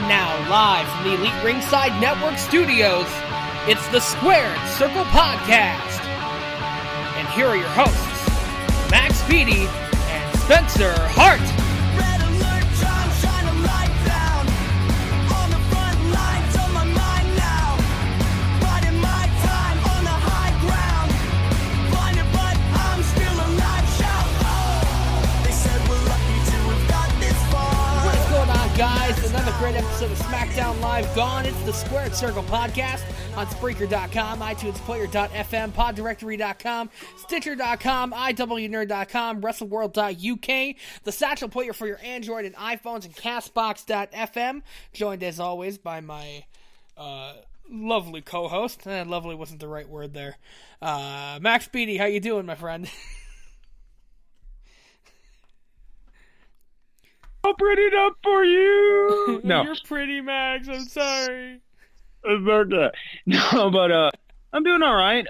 And now, live from the Elite Ringside Network studios, it's the Squared Circle Podcast. And here are your hosts, Max Beatty and Spencer Hart. Red alert, John, shine a light down. On the front lines of my mind now. Riding my time on the high ground. Blinded, but I'm still alive. Shout, oh! They said we're lucky to have got this far. What's going on, guys? Another great episode of SmackDown Live gone. It's the Squared Circle Podcast on Spreaker.com, iTunes Player.fm, PodDirectory.com, Stitcher.com, IWNerd.com, WrestleWorld.uk, the Satchel Player for your Android and iPhones, and CastBox.fm. Joined as always by my lovely co-host. Lovely wasn't the right word there. Max Beatty, how you doing, my friend? I'll print it up for you. No, You're pretty, Max. I'm sorry. it's okay. No, but I'm doing all right.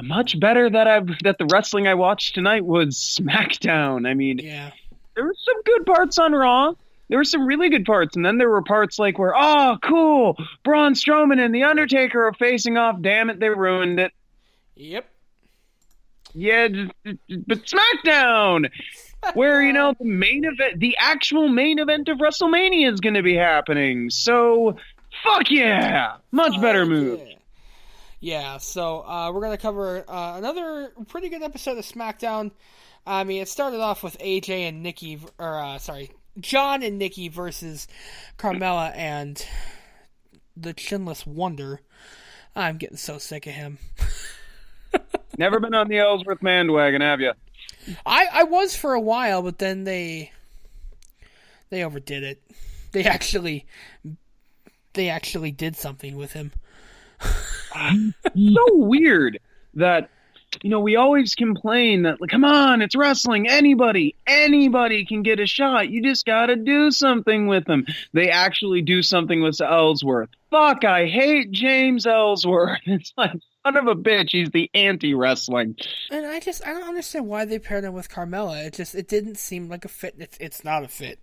Much better that the wrestling I watched tonight was SmackDown. I mean, Yeah. there were some good parts on Raw. There were some really good parts, and then there were parts like where, oh, cool, Braun Strowman and The Undertaker are facing off. Damn it, they ruined it. Yep. Yeah, but SmackDown, where, you know, the main event, the actual main event of WrestleMania is going to be happening. So, fuck yeah, much better move. Yeah, so we're going to cover another pretty good episode of SmackDown. I mean, it started off with AJ and Nikki, John and Nikki versus Carmella and the Chinless Wonder. I'm getting so sick of him. Never been on the Ellsworth bandwagon, have you? I was for a while, but then they overdid it. They actually did something with him. So weird that, you know, we always complain that, like, come on, it's wrestling. Anybody can get a shot. You just got to do something with them. They actually do something with Ellsworth. Fuck, I hate James Ellsworth. It's like, son of a bitch, he's the anti-wrestling. And I don't understand why they paired him with Carmella. It didn't seem like a fit. It's not a fit.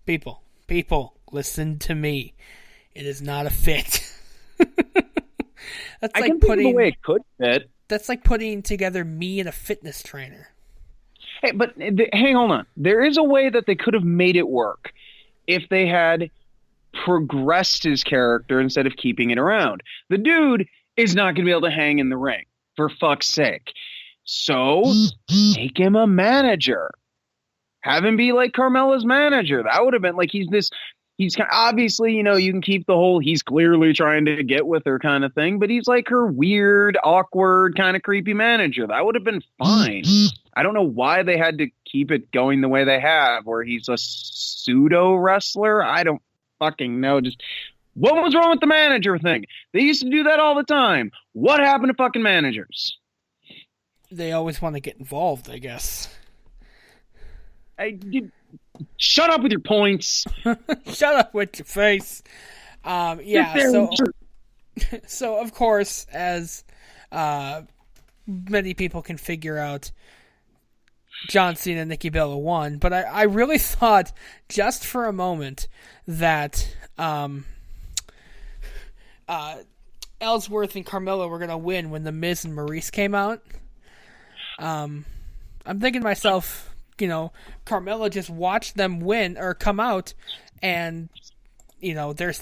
People, listen to me. It is not a fit. I can think of the way it could fit. That's like putting together me and a fitness trainer. Hey, but hang on. There is a way that they could have made it work if they had progressed his character instead of keeping it around. The dude is not going to be able to hang in the ring, for fuck's sake. So, make him a manager. Have him be like Carmella's manager. That would have been like, he's kind of, obviously, you know, you can keep the whole he's clearly trying to get with her kind of thing, but he's like her weird, awkward, kind of creepy manager. That would have been fine. I don't know why they had to keep it going the way they have, where he's a pseudo wrestler. I don't fucking know. Just what was wrong with the manager thing? They used to do that all the time. What happened to fucking managers? They always want to get involved, I guess. Shut up with your points. Shut up with your face. So of course, as many people can figure out, John Cena and Nikki Bella won, but I really thought just for a moment that Ellsworth and Carmella were going to win when The Miz and Maurice came out. I'm thinking to myself, you know, Carmella just watched them win or come out, and you know they're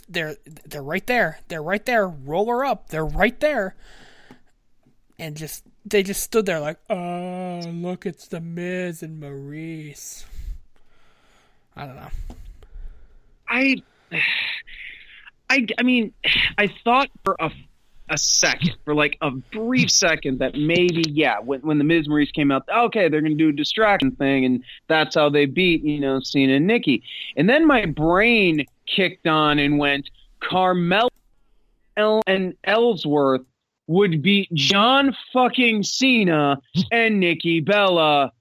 right there. They're right there. Roll her up. They're right there, and they just stood there like, oh, look, it's The Miz and Maurice. I don't know. I mean, I thought for a second, for like a brief second, that maybe, yeah, when the Miz Maurice came out, okay, they're going to do a distraction thing, and that's how they beat, you know, Cena and Nikki. And then my brain kicked on and went, Carmella and Ellsworth would beat John fucking Cena and Nikki Bella.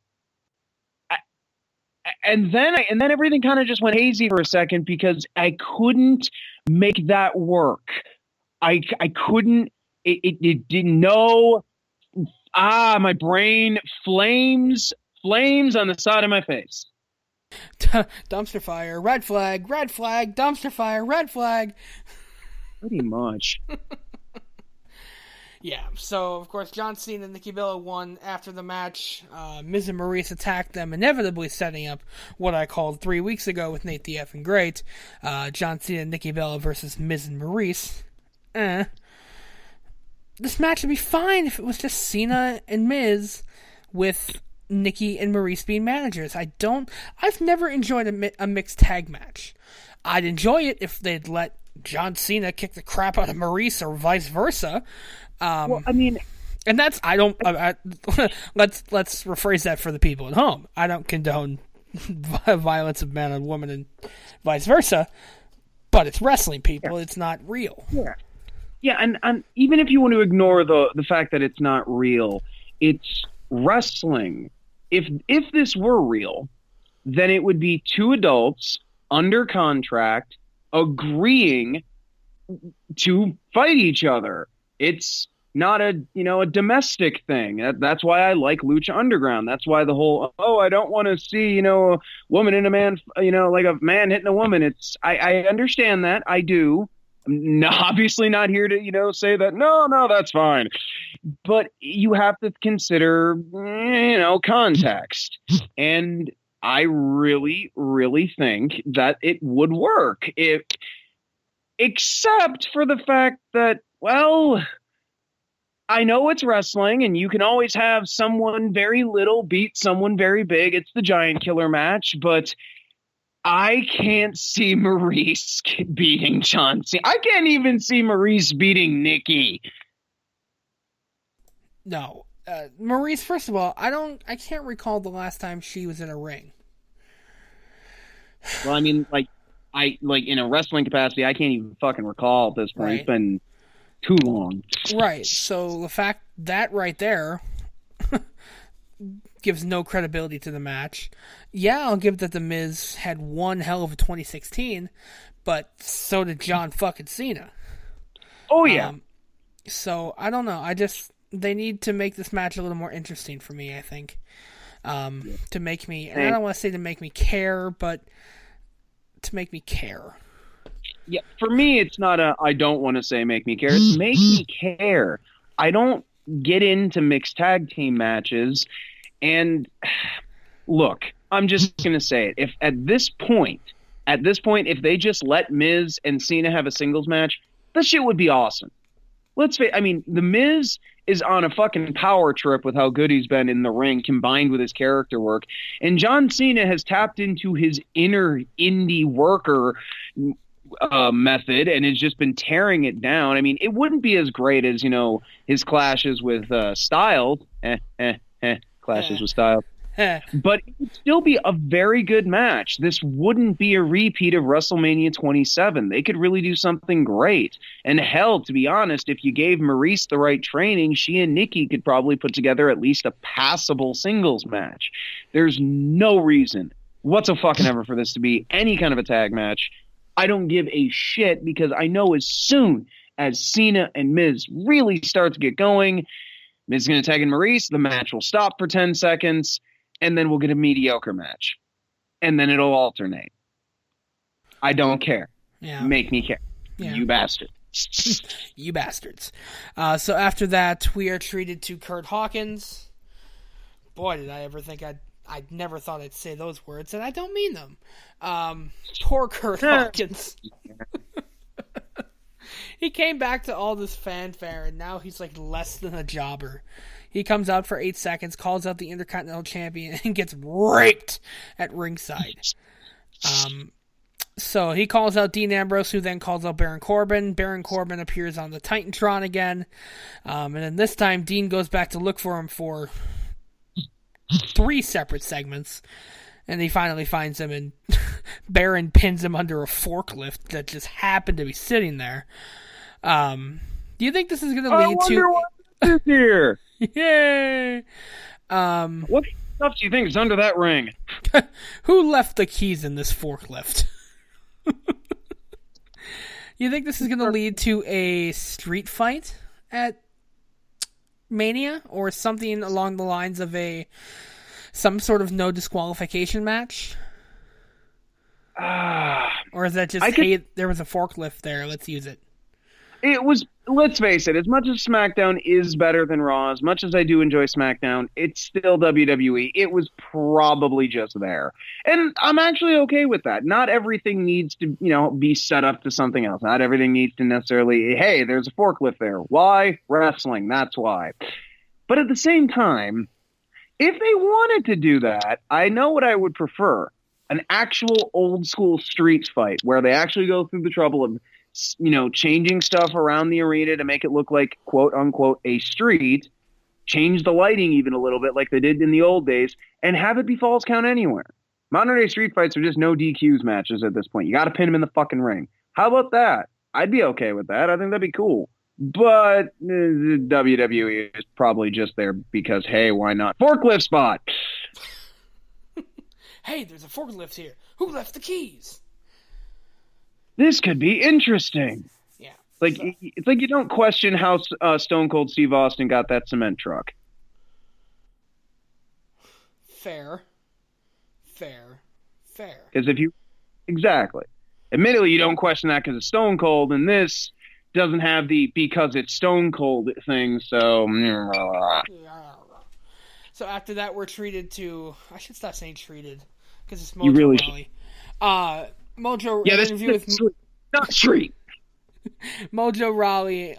And then everything kind of just went hazy for a second because I couldn't make that work. I couldn't. It didn't know. My brain flames on the side of my face. Dumpster fire, red flag, dumpster fire, red flag. Pretty much. Yeah, so of course John Cena and Nikki Bella won after the match. Miz and Maurice attacked them, inevitably setting up what I called 3 weeks ago with Nate the Effing Great. John Cena and Nikki Bella versus Miz and Maurice. This match would be fine if it was just Cena and Miz with Nikki and Maurice being managers. I've never enjoyed a mixed tag match. I'd enjoy it if they'd let John Cena kick the crap out of Maurice or vice versa. Well, I mean, and let's rephrase that for the people at home. I don't condone violence of man on woman and vice versa, but it's wrestling, people. Yeah. It's not real. Yeah, and even if you want to ignore the fact that it's not real, it's wrestling. If this were real, then it would be two adults under contract agreeing to fight each other. It's not a domestic thing. That's why I like Lucha Underground. That's why the whole, I don't want to see, a woman and a man, like a man hitting a woman. I understand that. I do. I'm obviously not here to, say that, no, that's fine. But you have to consider, context. And I really, really think that it would work except for the fact that, well, I know it's wrestling and you can always have someone very little beat someone very big. It's the Giant Killer match, but I can't see Maurice beating John Cena. I can't even see Maurice beating Nikki. No. Maurice, first of all, I can't recall the last time she was in a ring. Well, I mean, in a wrestling capacity, I can't even fucking recall at this point. Right. It's been too long. Right. So the fact that right there gives no credibility to the match. Yeah, I'll give that the Miz had one hell of a 2016, but so did John fucking Cena. Oh yeah. So I don't know. They need to make this match a little more interesting for me, I think. To make me, and I don't want to say to make me care, but to make me care. Yeah, for me, it's not I don't want to say make me care. It's make me care. I don't get into mixed tag team matches. And look, I'm just going to say it. If at this point, if they just let Miz and Cena have a singles match, that shit would be awesome. Let's face, I mean, the Miz is on a fucking power trip with how good he's been in the ring combined with his character work. And John Cena has tapped into his inner indie worker method and has just been tearing it down. I mean, it wouldn't be as great as, his clashes with Styles. Clashes with Styles. But it would still be a very good match. This wouldn't be a repeat of WrestleMania 27. They could really do something great. And hell, to be honest, if you gave Maurice the right training, she and Nikki could probably put together at least a passable singles match. There's no reason whatsoever for this to be any kind of a tag match. I don't give a shit because I know as soon as Cena and Miz really start to get going, Miz is going to tag in Maurice, the match will stop for 10 seconds, and then we'll get a mediocre match. And then it'll alternate. I don't care. Yeah. Make me care. Yeah. You bastards. You bastards. So after that, we are treated to Kurt Hawkins. Boy, did I ever think I never thought I'd say those words, and I don't mean them. Poor Kurt Hawkins. He came back to all this fanfare, and now he's like less than a jobber. He comes out for 8 seconds, calls out the Intercontinental Champion, and gets raped at ringside. So he calls out Dean Ambrose, who then calls out Baron Corbin. Baron Corbin appears on the Titantron again. And then this time, Dean goes back to look for him for 3 separate segments. And he finally finds him, and Baron pins him under a forklift that just happened to be sitting there. Do you think this is going to lead to... what is here? Yay! What stuff do you think is under that ring? Who left the keys in this forklift? You think this is going to lead to a street fight at Mania? Or something along the lines of some sort of no disqualification match? Or is that just, hey, there was a forklift there, let's use it? It was, let's face it, as much as SmackDown is better than Raw, as much as I do enjoy SmackDown, it's still WWE. It was probably just there. And I'm actually okay with that. Not everything needs to, be set up to something else. Not everything needs to necessarily, hey, there's a forklift there. Why? Wrestling, that's why. But at the same time, if they wanted to do that, I know what I would prefer. An actual old school streets fight where they actually go through the trouble of changing stuff around the arena to make it look like, quote unquote, a street, change the lighting even a little bit like they did in the old days, and have it be Falls Count Anywhere. Modern day street fights are just no DQs matches at this point. You got to pin them in the fucking ring. How about that? I'd be okay with that. I think that'd be cool. But WWE is probably just there because, hey, why not? Forklift spot! Hey, there's a forklift here. Who left the keys? This could be interesting. Yeah. It's like you don't question how Stone Cold Steve Austin got that cement truck. Fair. Because exactly. Admittedly, you don't question that because it's Stone Cold, and this doesn't have the because it's Stone Cold thing, so... So after that, we're treated to... I should stop saying treated, because it's Mojo You really Rawley. Mojo... Yeah, this interview with not street. Mojo Rawley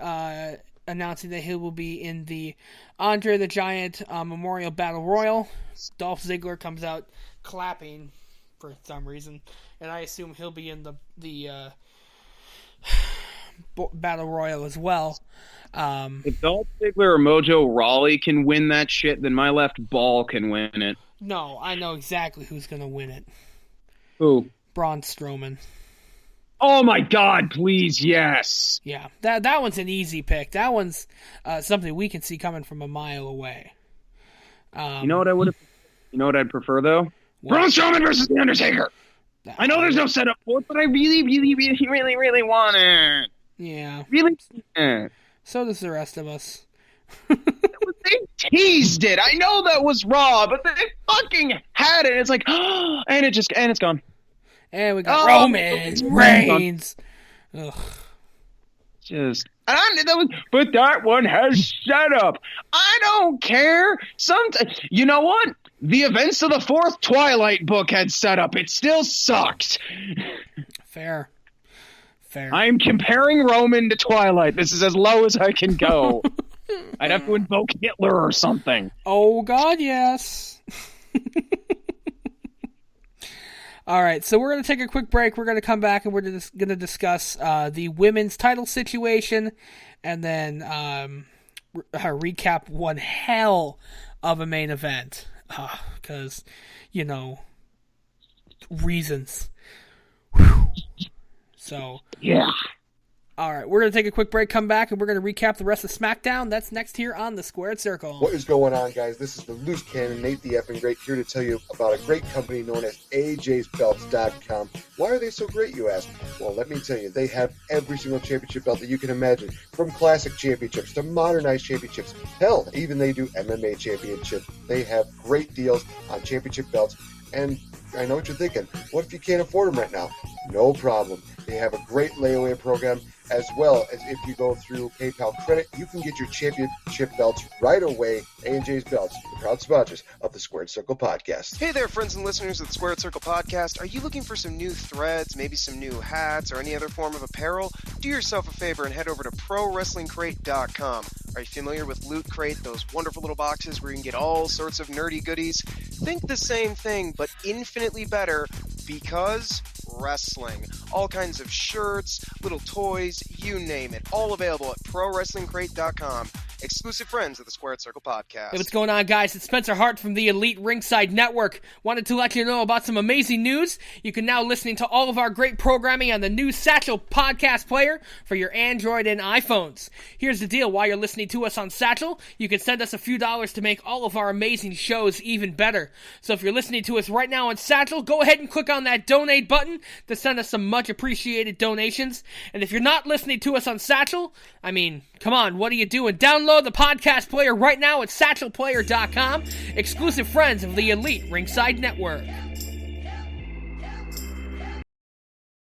announcing that he will be in the Andre the Giant Memorial Battle Royal. Dolph Ziggler comes out clapping for some reason, and I assume he'll be in the Battle Royal as well. If Dolph Ziggler or Mojo Rawley can win that shit, then my left ball can win it. No, I know exactly who's going to win it. Who? Braun Strowman. Oh my God, please, yes. Yeah, that one's an easy pick. That one's something we can see coming from a mile away. You know what I would have? You know what I'd prefer though? What? Braun Strowman versus The Undertaker. I know there's no setup for it, but I really, really, really, really, really want it. Yeah. Really? So does the rest of us. They teased it. I know that was Raw, but they fucking had it. It's like, and it's gone. And we got Roman Reigns. Ugh. But that one has setup. I don't care. You know what? The events of the fourth Twilight book had setup. It still sucked. Fair. I'm comparing Roman to Twilight. This is as low as I can go. I'd have to invoke Hitler or something. Oh, God, yes. All right, so we're going to take a quick break. We're going to come back and we're going to discuss the women's title situation and then recap one hell of a main event. Because, reasons. Whew. So, yeah. All right, we're going to take a quick break, come back, and we're going to recap the rest of SmackDown. That's next here on the Squared Circle. What is going on, guys? This is the Loose Cannon, Nate the Effing Great, here to tell you about a great company known as AJsBelts.com. Why are they so great, you ask? Well, let me tell you, they have every single championship belt that you can imagine, from classic championships to modernized championships. Hell, even they do MMA championships. They have great deals on championship belts, and I know what you're thinking. What if you can't afford them right now? No problem. They have a great layaway program, as well as if you go through PayPal credit, you can get your championship belts right away. A&J's Belts, the proud sponsors of the Squared Circle Podcast. Hey there, friends and listeners of the Squared Circle Podcast. Are you looking for some new threads, maybe some new hats, or any other form of apparel? Do yourself a favor and head over to ProWrestlingCrate.com. Are you familiar with Loot Crate, those wonderful little boxes where you can get all sorts of nerdy goodies? Think the same thing, but infinitely better, because wrestling. All kinds of shirts, little toys, you name it. All available at ProWrestlingCrate.com. Exclusive friends of the Squared Circle Podcast. Hey, what's going on, guys? It's Spencer Hart from the Elite Ringside Network. Wanted to let you know about some amazing news. You can now listen to all of our great programming on the new Satchel podcast player for your Android and iPhones. Here's the deal. While you're listening to us on Satchel, you can send us a few dollars to make all of our amazing shows even better. So if you're listening to us right now on Satchel, go ahead and click on that donate button to send us some much appreciated donations. And if you're not listening to us on Satchel, I mean, come on, what are you doing? Download the podcast player right now at satchelplayer.com. Exclusive friends of the Elite Ringside Network.